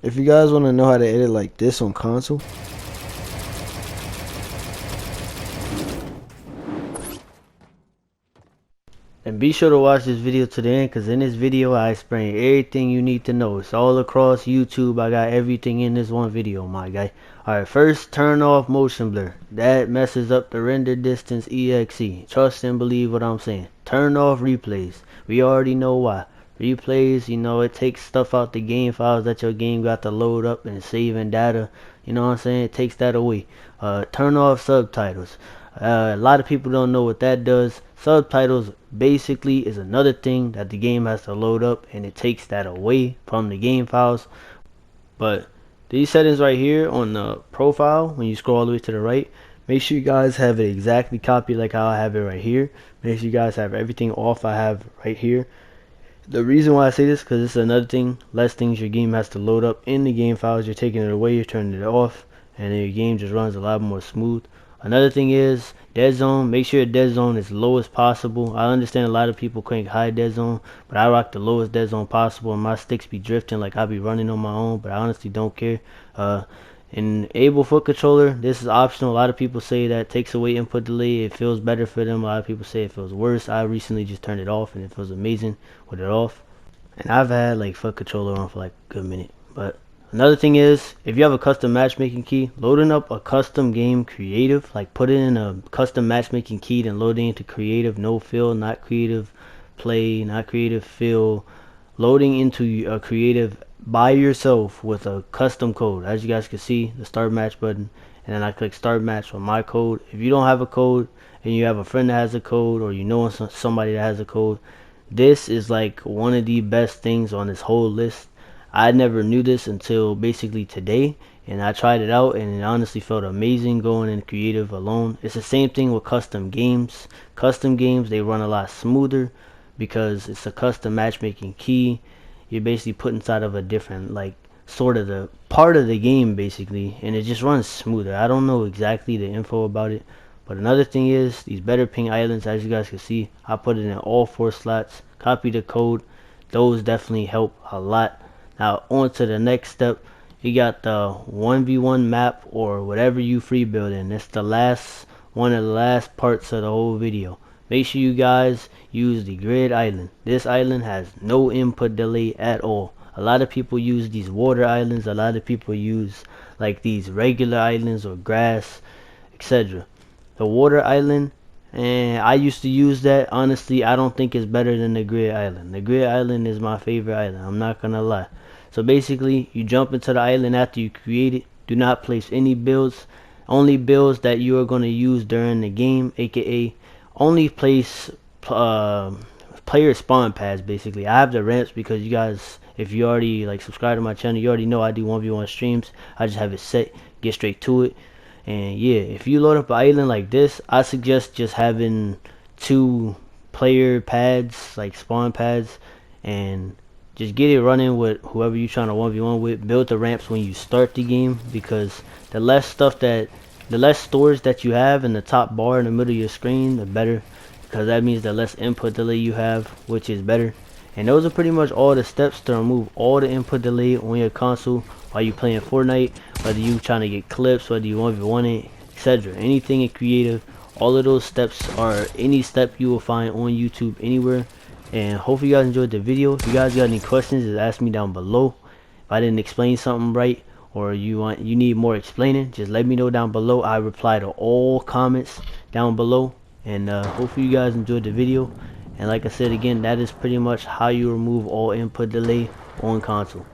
If you guys want to know how to edit like this on console, and be sure to watch this video to the end, because in this video I explain everything you need to know. It's all across YouTube. I got everything in this one video, my guy. Alright, first, turn off motion blur. That messes up the render distance exe. Trust and believe what I'm saying. Turn off replays. We already know why. Replays, you know, it takes stuff out the game files that your game got to load up and saving data. You know what I'm saying? It takes that away. Turn off subtitles. A lot of people don't know what that does. Subtitles basically is another thing that the game has to load up, and it takes that away from the game files. But these settings right here on the profile, when you scroll all the way to the right, make sure you guys have it exactly copied like how I have it right here. Make sure you guys have everything off I have right here. The reason why I say this, because it's another thing, less things your game has to load up in the game files. You're taking it away, you're turning it off, and then your game just runs a lot more smooth. Another thing is dead zone. Make sure your dead zone is low as possible. I understand a lot of people crank high dead zone, but I rock the lowest dead zone possible, and my sticks be drifting like I be running on my own, but I honestly don't care. Enable foot controller. This is optional. A lot of people say that takes away input delay. It feels better for them. A lot of people say it feels worse. I recently just turned it off and it feels amazing with it off. And I've had like foot controller on for like a good minute. But another thing is, if you have a custom matchmaking key, loading up a custom game creative, like put it in a custom matchmaking key and loading into creative, no fill, not creative play, not creative fill, loading into a creative by yourself with a custom code. As you guys can see, the start match button, and then I click start match with my code. If you don't have a code and you have a friend that has a code, or you know somebody that has a code, this is like one of the best things on this whole list. I never knew this until basically today, and I tried it out, and it honestly felt amazing going in creative alone. It's the same thing with custom games. Custom games, they run a lot smoother because it's a custom matchmaking key. You're basically put inside of a different, like, sort of the part of the game basically, and it just runs smoother. I don't know exactly the info about it, but another thing is these better ping islands. As you guys can see, I put it in all 4 slots, copy the code. Those definitely help a lot. Now on to the next step. You got the 1v1 map, or whatever you free building. It's the last one of the last parts of the whole video. Make sure you guys use the grid island. This island has no input delay at all. A lot of people use these water islands. A lot of people use like these regular islands or grass, etc. The water island, and I used to use that. Honestly, I don't think it's better than the grid island. The grid island is my favorite island. I'm not gonna lie. So basically, you jump into the island after you create it. Do not place any builds. Only builds that you are going to use during the game, aka only place player spawn pads. Basically, I have the ramps because you guys, if you already like subscribe to my channel, you already know I do 1v1 streams. I just have it set, get straight to it. And yeah, if you load up an island like this, I suggest just having 2 player pads, like spawn pads, and just get it running with whoever you're trying to 1v1 with. Build the ramps when you start the game, because the less storage that you have in the top bar in the middle of your screen, the better, because that means the less input delay you have, which is better. And those are pretty much all the steps to remove all the input delay on your console while you playing Fortnite, whether you trying to get clips, whether you 1v1 it, etc. Anything in creative, all of those steps are any step you will find on YouTube anywhere. And hopefully you guys enjoyed the video. If you guys got any questions, just ask me down below. If I didn't explain something right, or you need more explaining, just let me know down below. I reply to all comments down below. And hopefully you guys enjoyed the video. And like I said again, that is pretty much how you remove all input delay on console.